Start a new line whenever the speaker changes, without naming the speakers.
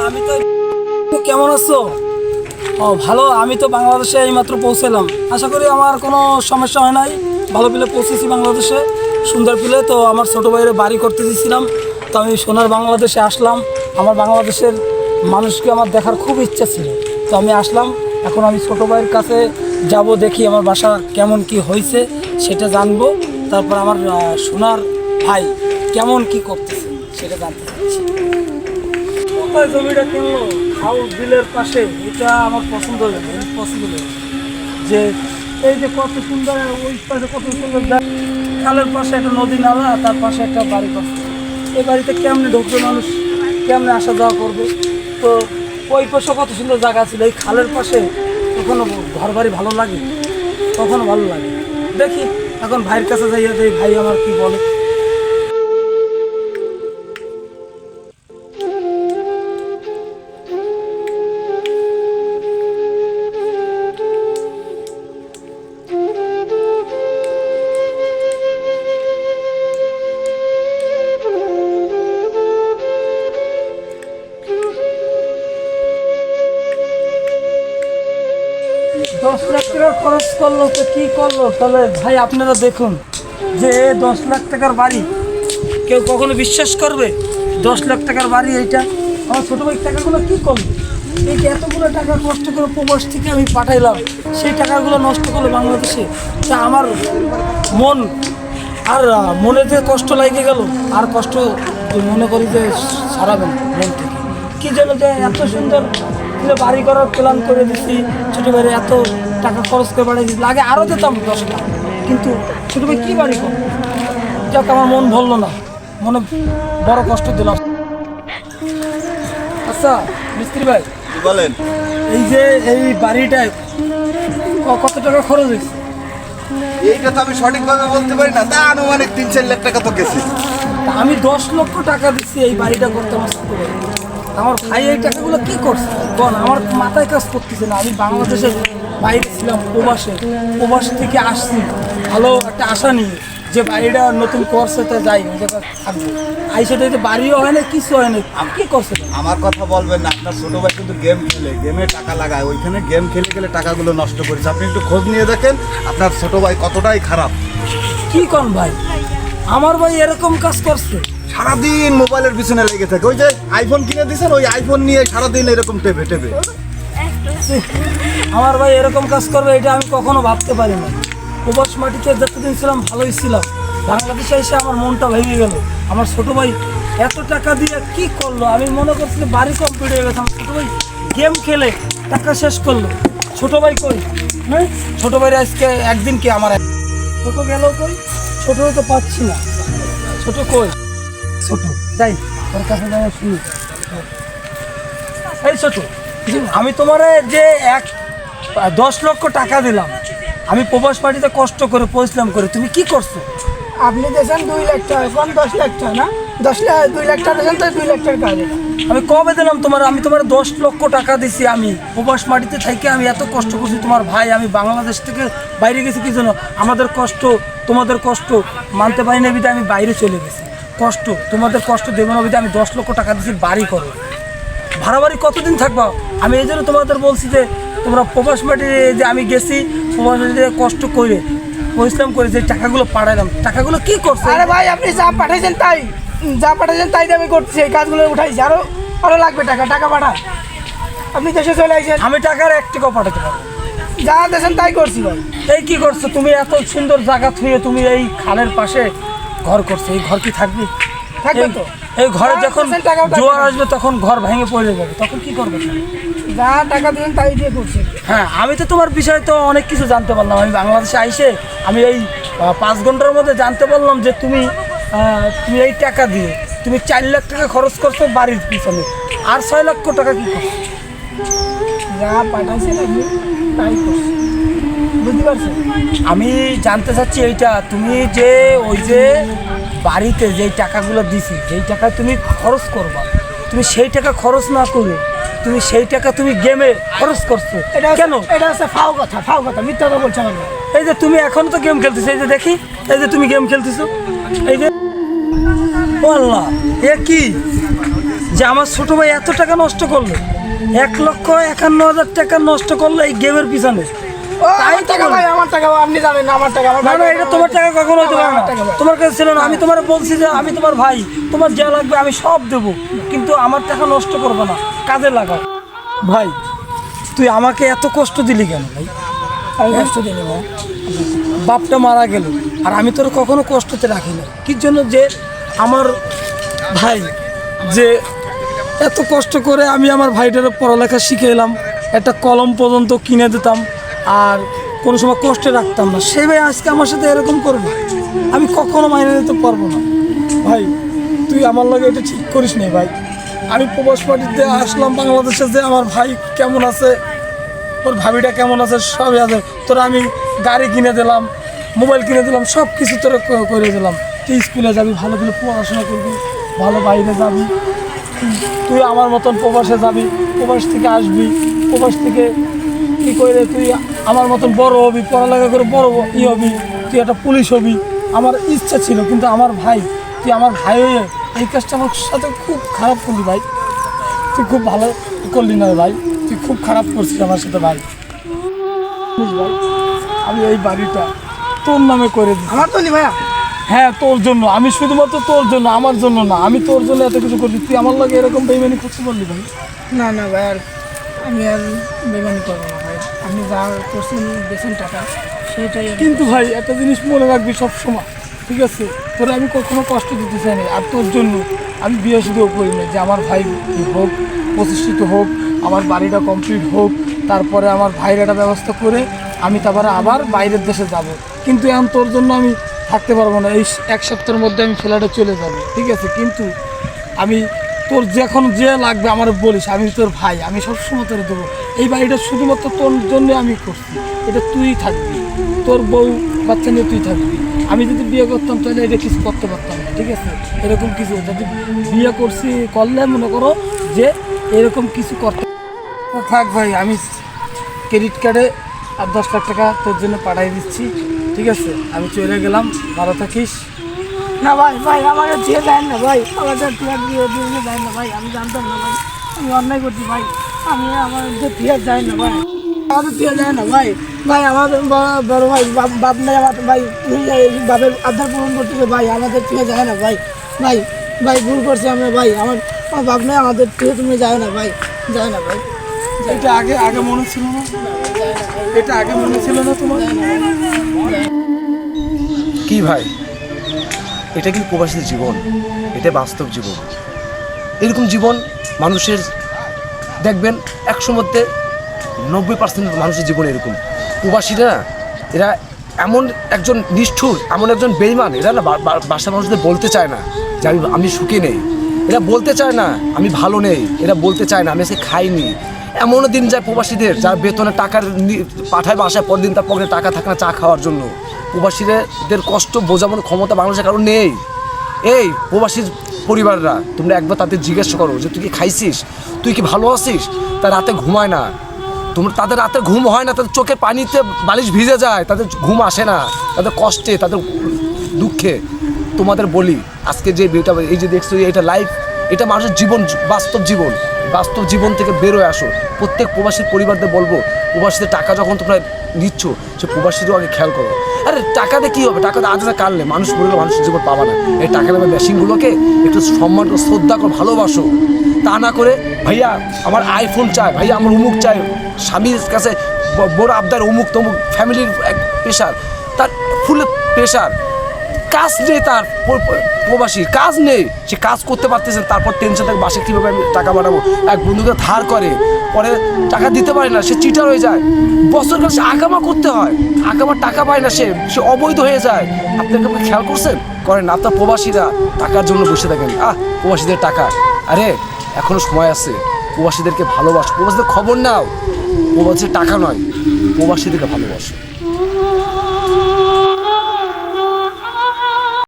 আমি তো কেমন আছো? ও ভালো। আমি তো বাংলাদেশে এইমাত্র পৌঁছালাম। আশা করি আমার কোনো সমস্যা হয় নাই। ভালো পিলে পৌঁছেছি বাংলাদেশে, সুন্দর পিলে। তো আমার ছোটো ভাইয়ের বাড়ি করতে দিয়েছিলাম, তো আমি সোনার বাংলাদেশে আসলাম। আমার বাংলাদেশের মানুষকে আমার দেখার খুব ইচ্ছা ছিল, তো আমি আসলাম। এখন আমি ছোটো ভাইয়ের কাছে যাব, দেখি আমার বাসা কেমন কি হয়েছে সেটা জানবো। তারপর আমার সোনার ভাই কেমন কি করতেছে সেটা জানতে চাচ্ছি। কোথায় জমিটা কিনলো? হাউস বিলের পাশে। এটা আমার পছন্দ হয়েছে, পছন্দ হয়েছে যে এই যে কত সুন্দর, ওই পাশে কত সুন্দর খালের পাশে একটা নদী নালা, তার পাশে একটা বাড়ি করছে। এই বাড়িতে কেমনে ঢুকবে মানুষ, কেমনে আসা যাওয়া করবে? তো ওই পাশে কত সুন্দর জায়গা ছিল, এই খালের পাশে কখনো ঘর বাড়ি ভালো লাগে, কখনো ভালো লাগে। দেখি এখন ভাইয়ের কাছে যাইয়া দেই, ভাই আমার কি বলে। দশ লাখ টাকা খরচ করলো, তো কি করলো? তাহলে ভাই আপনারা দেখুন যে 10 লাখ টাকার বাড়ি কেউ কখনো বিশ্বাস করবে? 10 লাখ টাকার বাড়ি এইটা। আমার ছোটো ভাই টাকাগুলো কী করলো? এই যে এতগুলো টাকা কষ্ট করে প্রবাস থেকে আমি পাঠাইলাম, সেই টাকাগুলো নষ্ট করলো বাংলাদেশে। তা আমার মন আর মনে যে কষ্ট লাগে গেল, আর কষ্ট মনে করি যে সারাবেন মন থেকে। কী জন্য যে এত সুন্দর বাড়ি করার প্ল্যান করে দিচ্ছি, ছোটো ভাইয়ের এত টাকা খরচ করে বাড়ি দিচ্ছি। আগে আরও দিতাম 10 টাকা, কিন্তু ছোটো ভাই কী বাড়ি কর, যাক আমার মন ভরলো না, মনে বড় কষ্ট দিলাম। আচ্ছা মিস্ত্রি ভাই
বলেন,
এই যে এই বাড়িটায় কত টাকা খরচ হয়েছে?
এইটা তো আমি সঠিকভাবে বলতে পারি না, তা আনুমানিক 3-4 লাখ টাকা তো গেছে।
আমি 10 লক্ষ টাকা দিচ্ছি এই বাড়িটা করতে। আমার ছোটো ভাই, আমার ভাই এই টাকাগুলো কী করছে বল? আমার মাথায় কাজ করতেছে না। আমি বাংলাদেশের বাইরে ছিলাম, প্রবাস থেকে আসছি ভালো একটা আশা নিয়ে যে বাড়িটা নতুন করছে, তো যাই ওই জায়গায় থাকবো। আইসেটা যে বাড়িও হয় না, কিছু হয় না, আমি কী করছে?
আমার কথা বলবেন না, আপনার ছোট ভাই কিন্তু গেম খেলে, গেমে টাকা লাগায়, ওইখানে গেম খেলে গেলে টাকাগুলো নষ্ট করেছে। আপনি একটু খোঁজ নিয়ে দেখেন আপনার ছোট ভাই কতটাই খারাপ।
কী কন ভাই, আমার ভাই এরকম কাজ করছে?
সারাদিন মোবাইলের পিছনে লেগে থাকে। ওই যে আইফোন কিনে দিয়েছেন, ওই আইফোন নিয়ে সারাদিন এরকম টেপে টেপে।
আমার ভাই এরকম কাজ করবে এটা আমি কখনো ভাবতে পারি না। প্রবাস মাটিতে যতদিন ছিলাম ভালোই ছিলাম, বাংলাদেশে এসে আমার মনটা ভেঙে গেল। আমার ছোটো ভাই এত টাকা দিয়ে কি করলো? আমি মনে করছি বাড়ি কমপ্লিট হয়ে গেছে, আমার ছোটো ভাই গেম খেলে টাকা শেষ করলো। ছোটো ভাই কই? হ্যাঁ, ছোটো ভাই আজকে একদিন কি আমার ছোটো গেল কই? ছোটো তো পাচ্ছি না। ছোটো কই? ছোটো যাই তোর কাছে যাই শুনি। এই ছোটো, আমি তোমার যে 10 লক্ষ টাকা দিলাম, আমি প্রবাস পার্টিতে কষ্ট করে পরিশ্রম করে, তুমি কি করছো?
আপনি দেন 2 লাখ টাকা, কোন 10 লাখ টাকা না? 10 লাখ 2 লাখ টাকা দেন, তো 2 লাখ টাকা কাজ।
আমি কবে দিলাম তোমার? আমি তোমার 10 লক্ষ টাকা দিছি। আমি প্রবাস মাটিতে থেকে আমি এত কষ্ট করছি। তোমার ভাই আমি বাংলাদেশ থেকে বাইরে গেছি কি জন্য? আমাদের কষ্ট তোমাদের কষ্ট মানতে পারি না বিধে আমি বাইরে চলে গেছি। কষ্ট তোমাদের কষ্ট দেবো না বিধে আমি 10 লক্ষ টাকা দিছি বাড়ি করো। ভাড়া বাড়ি কতদিন থাকবা? আমি এই জন্য তোমাদের বলছি যে তোমরা প্রবাস মাটিতে যে আমি গেছি, প্রবাস মাটিতে কষ্ট করে পরিশ্রম করে যে টাকাগুলো পাঠাইলাম, টাকাগুলো কি করছে?
আরে ভাই আপনি যা পাঠাইছেন তাই আমি করছি, এই কাজগুলো উঠাইছি। আরো লাগবে টাকা, টাকা পাঠান। আপনি দেশে চলে আসেন।
আমি টাকার 1 টাকাও পাঠাতে পারবো?
যা দেশেন তাই করছি ভাই।
এই কি করছো তুমি? এত সুন্দর জায়গা থুয়ে তুমি এই খালের পাশে ঘর করছো, এই ঘর কি থাকবে?
থাকবে তো।
এই ঘরে যখন জোয়ার আসবে তখন ঘর ভেঙে পড়ে যাবে, তখন কি করবে?
যা টাকা দিবেন তাই দিয়ে করছি।
হ্যাঁ, আমি তো তোমার বিষয়ে তো অনেক কিছু জানতে পারলাম। আমি বাংলাদেশে আইসে আমি এই 5 ঘন্টার মধ্যে জানতে পারলাম যে তুমি এই টাকা দিয়ে তুমি 4 লাখ টাকা খরচ করছো বাড়ির পিছনে, আর 6 লক্ষ টাকা কি করছো?
যা পাঠাইছেন আপনি তাই করছি, বুঝতে পারছেন?
আমি জানতে চাচ্ছি এইটা, তুমি যে ওই যে বাড়িতে যেই টাকাগুলো দিছি, যেই টাকা তুমি খরচ করবা, তুমি সেই টাকা খরচ না করে তুমি সেই টাকা তুমি গেমে খরচ করছো কেন?
এটা হচ্ছে ফাও কথা, মিথ্যা কথা বলছেন আপনি।
এই যে তুমি এখনো তো গেম খেলতেছো, এই যে দেখি, এই যে তুমি গেম খেলতেছো, এই যে আল্লাহ, এ কি যে আমার ছোট ভাই এত টাকা নষ্ট করলো, 1,51,000 টাকা নষ্ট করলো এই গেমের পিছনে।
ও আমার টাকা ভাই, আমার টাকা ভাই, আপনি জানেন না আমার টাকা, আমার
না
ভাই
না, এটা তোমার টাকা কখনো হতে পারে না,
আমার টাকা ভাই।
তোমার কাছে ছিল না। আমি তোমার বলছি যে আমি তোমার ভাই, তোমার যা লাগবে আমি সব দেবো, কিন্তু আমার টাকা নষ্ট করবে না, কাজে লাগাও। ভাই তুই আমাকে এত কষ্ট দিলি কেন ভাই?
আমি কষ্ট দিই ভাই।
বাপটা মারা গেল আর আমি তোর কখনো কষ্টতে রাখি না। কি জন্য? যে আমার ভাই, যে এত কষ্ট করে আমি আমার ভাইটার পড়ালেখা শিখে এলাম, একটা কলম পর্যন্ত কিনে দিতাম আর কোনো সময় কষ্টে রাখতাম না, সে ভাই আজকে আমার সাথে এরকম করবে, আমি কখনো মাইনে নিতে পারবো না। ভাই তুই আমার লাগে এটা ঠিক করিস নি ভাই। আমি প্রবাস পার্টিতে আসলাম বাংলাদেশে, যে আমার ভাই কেমন আছে, তোর ভাবিটা কেমন আছে সবই আছে, তোরা আমি গাড়ি কিনে দিলাম, মোবাইল কিনে দিলাম, সব কিছু তোরা করে দিলাম। তুই স্কুলে যাবি, ভালো করে পড়াশোনা করবি, ভালো বাইরে যাবি, তুই আমার মতন প্রবাসে যাবি, প্রবাস থেকে আসবি, প্রবাস থেকে কী করে তুই আমার মতন বড় হবি, পড়ালেখা করে বড় হবি, তুই একটা পুলিশ হবি। আমার ইচ্ছা ছিল, কিন্তু আমার ভাই, তুই আমার ভাই হয়ে এই কাজটা আমার সাথে খুব খারাপ করলি ভাই। তুই খুব ভালো করলি না ভাই, তুই খুব খারাপ করছিস আমার সাথে ভাই। ভাই আমি এই বাড়িটা তোর নামে করে দিই।
আমার তো নি ভাইয়া।
হ্যাঁ তোর জন্য, আমি শুধুমাত্র তোর জন্য, আমার জন্য না, আমি তোর জন্য এত কিছু করছি, তুই আমার লাগে এরকম বেইমানি করতে বললি ভাই।
না না ভাই, আর আমি আর বেমানি করবো না ভাই, আপনি যা করছেন বেছেন টাকা সেটাই
কিন্তু ভাই একটা জিনিস মনে রাখবি সব সময়, ঠিক আছে? তোরা আমি কখনো কষ্ট দিতে চাই না, আর তোর জন্য আমি বিয়ে শুধুও করি না, যে আমার ভাই হোক, প্রতিষ্ঠিত হোক, আমার বাড়িটা কমপ্লিট হোক, তারপরে আমার ভাইয়ের একটা ব্যবস্থা করে আমি তারপরে আবার বাইরের দেশে যাব। কিন্তু এখন তোর জন্য আমি থাকতে পারবো না, এই 1 সপ্তাহের মধ্যে আমি ফ্ল্যাটে চলে যাব, ঠিক আছে? কিন্তু আমি তোর যখন যে লাগবে আমার বলিস, আমি তোর ভাই, আমি সবসময় তোর দেবো। এই বাড়িটা শুধুমাত্র তোর জন্য আমি করছি, এটা তুই থাকবি, তোর বউ বাচ্চা নিয়ে তুই থাকবি। আমি যদি বিয়ে করতাম তাহলে এটা কিছু করতে পারতাম না, ঠিক আছে? এরকম কিছু যদি বিয়ে করলে মনে করো যে এরকম কিছু করতে থাক ভাই। আমি ক্রেডিট কার্ডে আর 10 লাখ টাকা তোর জন্য পাঠিয়ে দিচ্ছি, ঠিক আছে? আমি চলে গেলাম, ভালো থাকিস।
না ভাই, ভাই আমাকে দিয়ে দেন না ভাই, আমাদের টিয়ার দিয়ে দিয়ে দেয় না ভাই, আমি জানতাম না ভাই, আমি অন্যায় করছি ভাই, আমি আমাদের টিয়ার যায় না ভাই, আমাদের টিয়ার যায় না ভাই। ভাই আমাদের বড় ভাই, বাপ নেই আমার ভাই, বাপের আধার পূরণ করতেছে ভাই, আমাদের টিয়া যায় না ভাই। ভাই ভাই ভুল করছি আমরা ভাই, আমার বাপ নেই, আমাদের টিয়া তুমি যায় না ভাই, যায় না ভাই।
এটা আগে মনে ছিল না, এটা আগে মনে ছিল না তোমার?
কি ভাই, এটা কি প্রবাসীর জীবন? এটা বাস্তব জীবন। এরকম জীবন মানুষের দেখবেন 100 মধ্যে 90% মানুষের জীবন এরকম। প্রবাসীরা এরা এমন একজন নিষ্ঠুর, এমন একজন বেইমান, এরা না বাসার মানুষদের বলতে চায় না যে আমি সুখে নেই, এরা বলতে চায় না আমি ভালো নেই, এরা বলতে চায় না আমি আজকে খাইনি। এমনও দিন যায় প্রবাসীদের, যার বেতনে টাকার পাঠায় বাসায়, পরের দিন তার পকেটে টাকা থাকে না চা খাওয়ার জন্য। প্রবাসীদের কষ্ট বোঝানোর ক্ষমতা বাংলাদেশের কারণ নেই। এই প্রবাসীর পরিবাররা, তোমরা একবার তাদের জিজ্ঞাসা করো যে তুই কি খাইছিস, তুই কি ভালো আছিস? তার রাতে ঘুমায় না, তাদের রাতে ঘুম হয় না, তাদের চোখের পানিতে বালিশ ভিজে যায়, তাদের ঘুম আসে না, তাদের কষ্টে, তাদের দুঃখে। তোমাদের বলি আজকে যে বিয়েটা, এই যে দেখছো এটা লাইফ, এটা মানুষের জীবন, বাস্তব জীবন। বাস্তব জীবন থেকে বেরোয় আসো। প্রত্যেক প্রবাসীর পরিবারদের বলবো, প্রবাসীদের টাকা যখন তোমরা নিচ্ছ, সে প্রবাসীদেরও আগে খেয়াল করো। আরে টাকাতে কী হবে, টাকাতে আজ কাটলে মানুষ মরলে মানুষের জীবন পাবা না। এই টাকা দেবে মেশিনগুলোকে একটু সম্মান করো, শ্রদ্ধা করো, ভালোবাসো। তা না করে ভাইয়া আমার আইফোন চাই, ভাইয়া আমার অমুক চাই, স্বামীর কাছে বড় আবদার, অমুক তমুক, ফ্যামিলির প্রেশার, তার ফুল প্রেশার, কাজ নেই, তার প্রবাসী কাজ নেই, সে কাজ করতে পারতেছে, তারপর টেনশন থাকে বাসে কীভাবে আমি টাকা পাঠাবো। এক বন্ধুকে ধার করে, পরে টাকা দিতে পারে না, সে চিটার হয়ে যায়। বছর কাল সে আকামা করতে হয়, আকামার টাকা পায় না, সে অবৈধ হয়ে যায়। আপনাকে খেয়াল করছেন? করেন না। আপনার প্রবাসীরা টাকার জন্য বসে থাকেন, প্রবাসীদের টাকা, আরে এখনও সময় আছে, প্রবাসীদেরকে ভালোবাসো, প্রবাসীদের খবর নাও, প্রবাসীদের টাকা নয়, প্রবাসীদেরকে ভালোবাসো।